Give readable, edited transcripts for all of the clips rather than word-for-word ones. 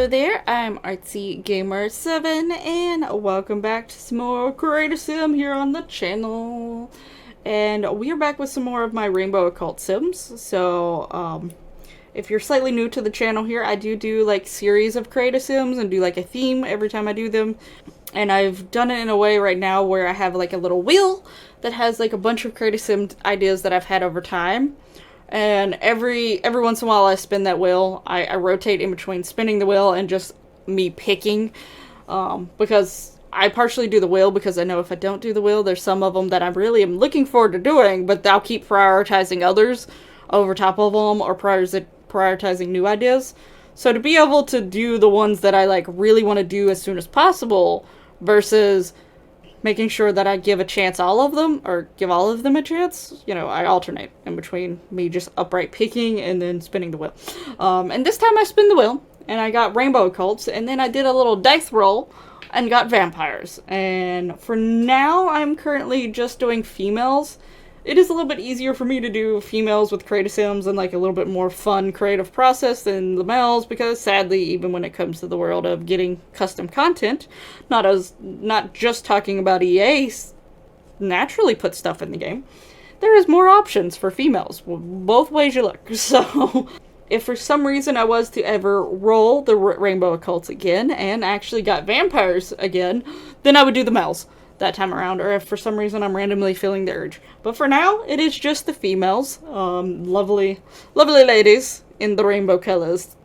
there, I'm Artsy Gamer 7 and welcome back to some more Creative Sim here on the channel. And we are back with some more of my Rainbow Occult Sims. So, if you're slightly new to the channel here, I do like series of Creative Sims and do like a theme every time I do them. And I've done it in a way right now where I have like a little wheel that has like a bunch of Creative Sim ideas that I've had over time. And every once in a while I spin that wheel. I rotate in between spinning the wheel and just me picking. Because I partially do the wheel because I know if I don't do the wheel, there's some of them that I really am looking forward to doing, but I'll keep prioritizing others over top of them or prioritizing new ideas. So to be able to do the ones that I like really want to do as soon as possible versus making sure that I give a chance all of them, or give all of them a chance. You know, I alternate in between me just upright picking and then spinning the wheel. And this time I spin the wheel, and I got Rainbow Occults, and then I did a little dice roll and got vampires. And for now, I'm currently just doing females. It is a little bit easier for me to do females with Creative Sims and like a little bit more fun creative process than the males, because sadly, even when it comes to the world of getting custom content, not just talking about EA naturally put stuff in the game, there is more options for females, both ways you look. So if for some reason I was to ever roll the Rainbow Occults again and actually got vampires again, then I would do the males that time around, or if for some reason I'm randomly feeling the urge. But for now, it is just the females. Lovely ladies in the rainbow colors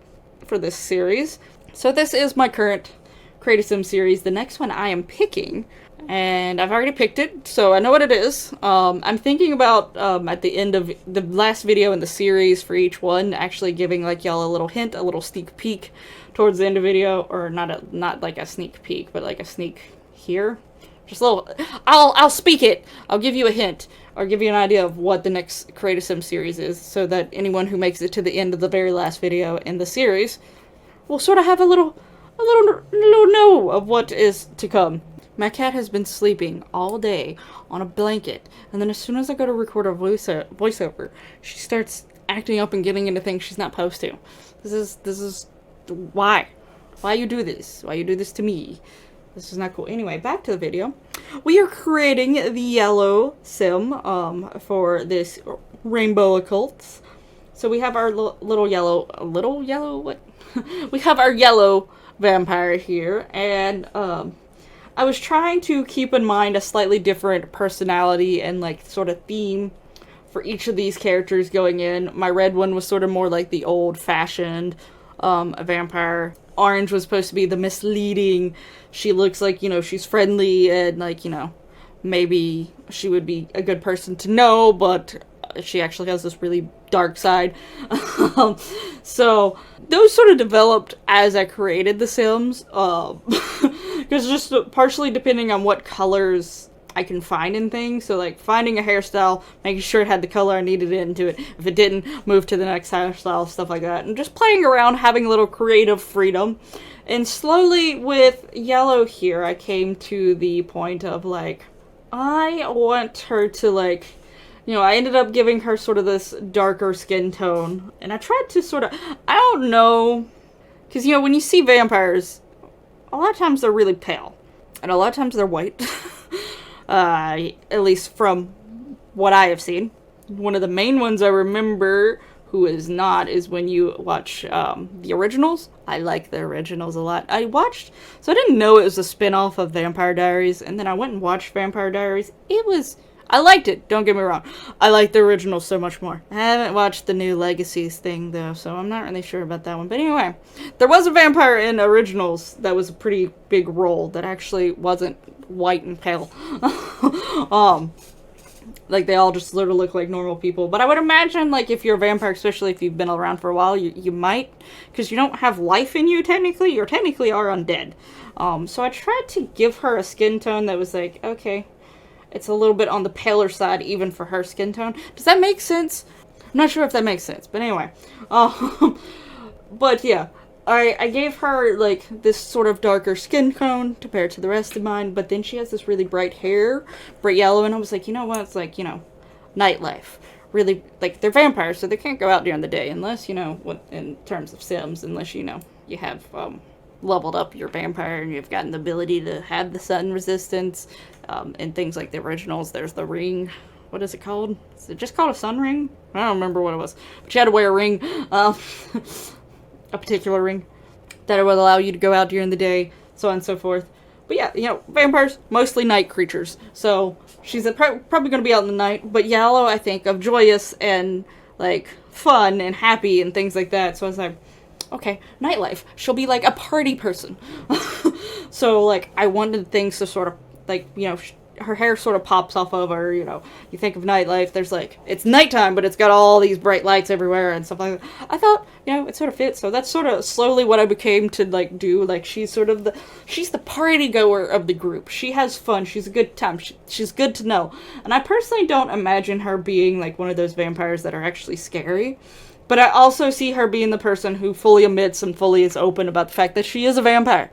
for this series. So this is my current Creative Sim series. The next one I am picking, and I've already picked it, so I know what it is. I'm thinking about, at the end of the last video in the series for each one, actually giving like y'all a little hint, a little sneak peek towards the end of the video, or not like a sneak peek, but like a sneak here. Just a little, I'll speak it. I'll give you a hint, or give you an idea of what the next Creative Sim series is, so that anyone who makes it to the end of the very last video in the series will sort of have a little know of what is to come. My cat has been sleeping all day on a blanket, and then as soon as I go to record a voiceover, she starts acting up and getting into things she's not supposed to. This is why you do this? Why you do this to me? This is not cool. Anyway, back to the video. We are creating the yellow sim for this Rainbow Occults. So we have our little yellow, what? We have our yellow vampire here, and I was trying to keep in mind a slightly different personality and like sort of theme for each of these characters going in. My red one was sort of more like the old-fashioned vampire. Orange was supposed to be the misleading. She looks like, you know, she's friendly and like, you know, maybe she would be a good person to know, but she actually has this really dark side. So those sort of developed as I created the Sims, because just partially depending on what colors I can find in things. So like finding a hairstyle, making sure it had the color I needed into it. If it didn't, move to the next hairstyle, stuff like that. And just playing around, having a little creative freedom. And slowly with yellow here, I came to the point of like, I want her to like, you know, I ended up giving her sort of this darker skin tone. And I tried to sort of, I don't know, because you know, when you see vampires, a lot of times they're really pale. And a lot of times they're white. At least from what I have seen. One of the main ones I remember who is not is when you watch the originals. I like the originals a lot. So I didn't know it was a spin-off of Vampire Diaries, and then I went and watched Vampire Diaries. I liked it, don't get me wrong. I like the original so much more. I haven't watched the new Legacies thing, though, so I'm not really sure about that one. But anyway, there was a vampire in originals that was a pretty big role that actually wasn't white and pale. Like, they all just literally look like normal people. But I would imagine, like, if you're a vampire, especially if you've been around for a while, you might, because you don't have life in you, technically. You technically are undead. So I tried to give her a skin tone that was like, okay, it's a little bit on the paler side, even for her skin tone. Does that make sense? I'm not sure if that makes sense, but anyway. But yeah, I gave her, like, this sort of darker skin tone compared to the rest of mine, but then she has this really bright hair, bright yellow, and I was like, you know what? It's like, you know, nightlife. Really, like, they're vampires, so they can't go out during the day, unless, you know, in terms of Sims, unless, you know, you have, leveled up your vampire and you've gotten the ability to have the sun resistance, and things like the originals. There's the ring. What is it called? Is it just called a sun ring? I don't remember what it was. But you had to wear a ring, a particular ring, that would allow you to go out during the day, so on and so forth. But yeah, you know, vampires, mostly night creatures. So she's probably going to be out in the night. But Yellow, I think, of joyous and, like, fun and happy and things like that. So I was like, okay, nightlife. She'll be, like, a party person. So, like, I wanted things to sort of, like, you know, her hair sort of pops off of her, you know. You think of nightlife, there's like, it's nighttime, but it's got all these bright lights everywhere and stuff like that. I thought, you know, it sort of fits. So that's sort of slowly what I became to, like, do. Like, she's sort of she's the party goer of the group. She has fun. She's a good time. She's good to know. And I personally don't imagine her being, like, one of those vampires that are actually scary. But I also see her being the person who fully admits and fully is open about the fact that she is a vampire.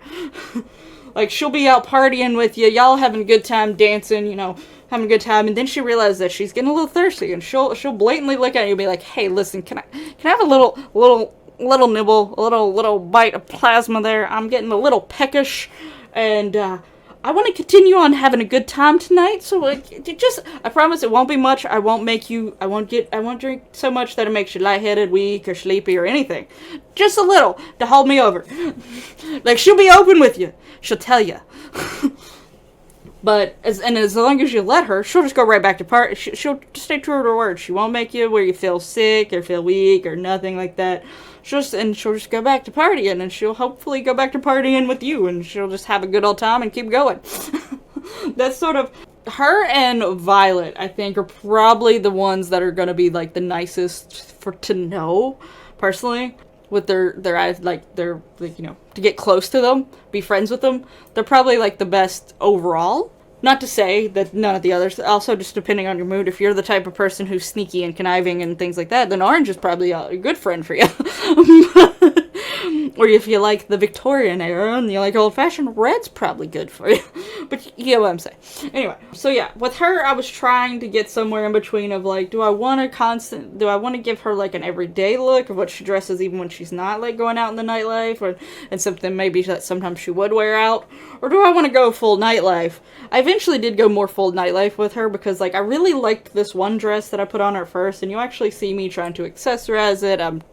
Like, she'll be out partying with you, y'all having a good time, dancing, you know, having a good time, and then she realizes that she's getting a little thirsty, and she'll blatantly look at you and be like, hey, listen, can I have a little nibble, a little bite of plasma there? I'm getting a little peckish, and, I want to continue on having a good time tonight, so, like, I promise it won't be much. I won't drink so much that it makes you lightheaded, weak, or sleepy, or anything. Just a little, to hold me over. Like, she'll be open with you. She'll tell you. But, as long as you let her, she'll just go right back to party. She'll just stay true to her word. She won't make you where you feel sick, or feel weak, or nothing like that. She'll just go back to partying, and she'll hopefully go back to partying with you, and she'll just have a good old time and keep going. That's sort of, her and Violet, I think, are probably the ones that are gonna be, like, the nicest to know, personally. With their eyes, like, they're, like, you know, to get close to them, be friends with them. They're probably, like, the best overall. Not to say that none of the others, also just depending on your mood. If you're the type of person who's sneaky and conniving and things like that, then Orange is probably a good friend for you. Or if you like the Victorian era and you like old-fashioned, Red's probably good for you. But you get what I'm saying. Anyway, so yeah, with her, I was trying to get somewhere in between of, like, do I want to give her, like, an everyday look of what she dresses even when she's not, like, going out in the nightlife, and something maybe that sometimes she would wear out? Or do I want to go full nightlife? I eventually did go more full nightlife with her because, like, I really liked this one dress that I put on her first, and you actually see me trying to accessorize it. I'm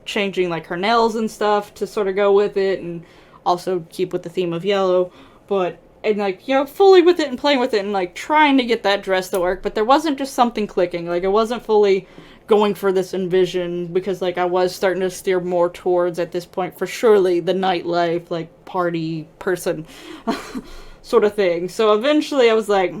changing, like, her nails and stuff to sort of go with it, and also keep with the theme of yellow, and, like, you know, fully with it and playing with it and, like, trying to get that dress to work, but there wasn't just something clicking. Like, it wasn't fully going for this envision, because, like, I was starting to steer more towards, at this point, for surely the nightlife, like, party person sort of thing. So eventually I was like,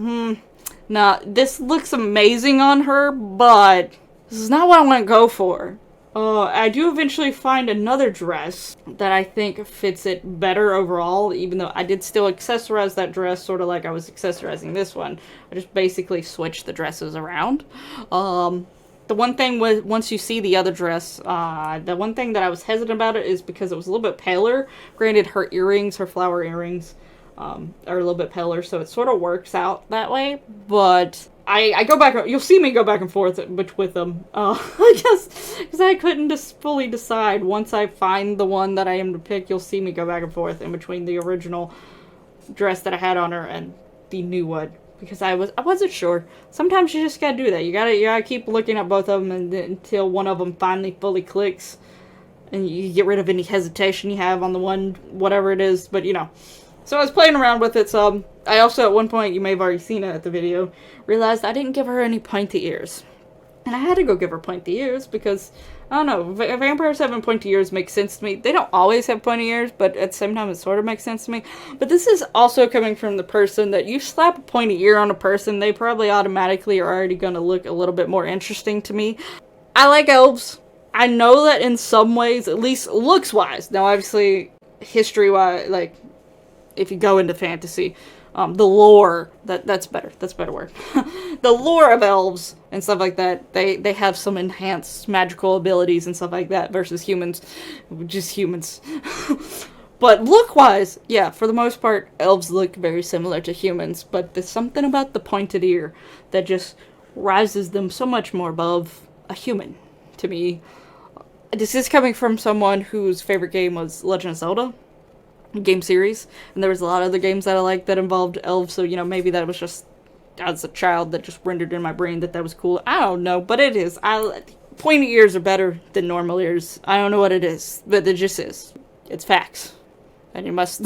nah, this looks amazing on her, but this is not what I want to go for. I do eventually find another dress that I think fits it better overall, even though I did still accessorize that dress sort of like I was accessorizing this one. I just basically switched the dresses around. The one thing with, once you see the other dress, the one thing that I was hesitant about it is because it was a little bit paler. Granted, her earrings, her flower earrings, are a little bit paler, so it sort of works out that way, but I go back, you'll see me go back and forth with them, just because I couldn't just fully decide. Once I find the one that I am to pick, you'll see me go back and forth in between the original dress that I had on her and the new one, because I wasn't sure. Sometimes you just gotta do that. You gotta keep looking at both of them until one of them finally fully clicks, and you get rid of any hesitation you have on the one, whatever it is, but you know. So I was playing around with it some. I also, at one point, you may have already seen it at the video, realized I didn't give her any pointy ears. And I had to go give her pointy ears because, I don't know, vampires having pointy ears makes sense to me. They don't always have pointy ears, but at the same time it sort of makes sense to me. But this is also coming from the person that you slap a pointy ear on a person, they probably automatically are already going to look a little bit more interesting to me. I like elves. I know that in some ways, at least looks-wise. Now, obviously, history-wise, like, if you go into fantasy, the lore, that's better. That's a better word. The lore of elves and stuff like that, they have some enhanced magical abilities and stuff like that versus humans, just humans. But look-wise, yeah, for the most part, elves look very similar to humans, but there's something about the pointed ear that just rises them so much more above a human, to me. this is coming from someone whose favorite game was Legend of Zelda game series, and there was a lot of other games that I liked that involved elves, so, you know, maybe that was just, as a child, that just rendered in my brain that was cool. I don't know, but it is. Pointy ears are better than normal ears. I don't know what it is, but it just is. It's facts. And you must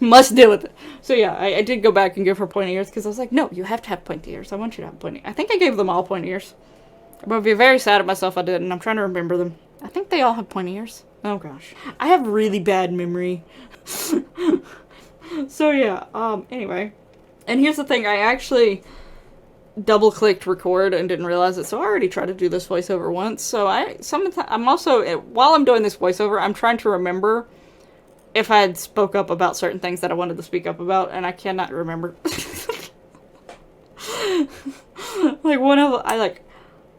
must deal with it. So yeah, I did go back and give her pointy ears, because I was like, no, you have to have pointy ears. I want you to have pointy. I think I gave them all pointy ears. I'm going to be very sad at myself I didn't. I'm trying to remember them. I think they all have pointy ears. Oh gosh. I have really bad memory. So yeah, anyway. And here's the thing, I actually double-clicked record and didn't realize it, so I already tried to do this voiceover once. So I'm also, while I'm doing this voiceover, I'm trying to remember if I had spoke up about certain things that I wanted to speak up about, and I cannot remember.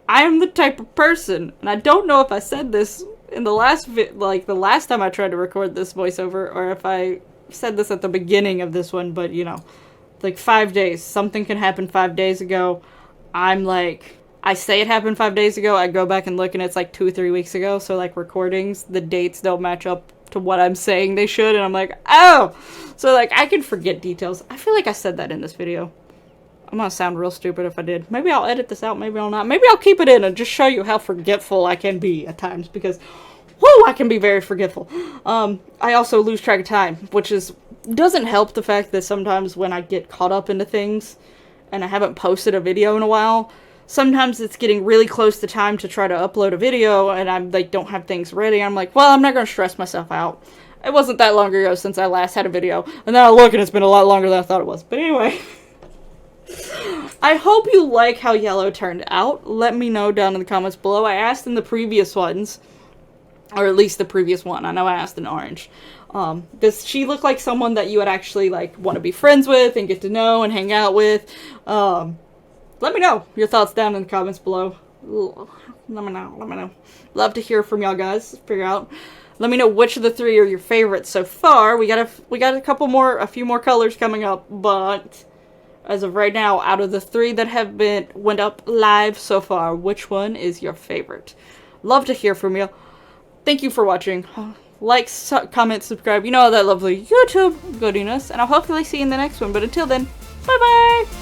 I am the type of person, and I don't know if I said this in the last the last time I tried to record this voiceover, or if I said this at the beginning of this one, but you know, like 5 days. Something can happen 5 days ago. I'm like, I say it happened 5 days ago, I go back and look and it's like 2 or 3 weeks ago, so like recordings, the dates don't match up to what I'm saying they should, and I'm like, oh! So like, I can forget details. I feel like I said that in this video. I'm gonna sound real stupid if I did. Maybe I'll edit this out, maybe I'll not. Maybe I'll keep it in and just show you how forgetful I can be at times, because, whoo, I can be very forgetful. I also lose track of time, which doesn't help the fact that sometimes when I get caught up into things, and I haven't posted a video in a while, sometimes it's getting really close to time to try to upload a video, and I'm like, don't have things ready. I'm like, well, I'm not gonna stress myself out. It wasn't that long ago since I last had a video, and then I look and it's been a lot longer than I thought it was. But anyway. I hope you like how yellow turned out. Let me know down in the comments below. I asked in the previous ones, or at least the previous one. I know I asked in orange. Does she look like someone that you would actually like want to be friends with and get to know and hang out with? Let me know your thoughts down in the comments below. Let me know. Love to hear from y'all guys. Let me know which of the three are your favorites so far. We got a few more colors coming up, but as of right now, out of the three that went up live so far, which one is your favorite? Love to hear from you. Thank you for watching. Like, comment, subscribe. You know all that lovely YouTube goodiness. And I'll hopefully see you in the next one. But until then, bye-bye!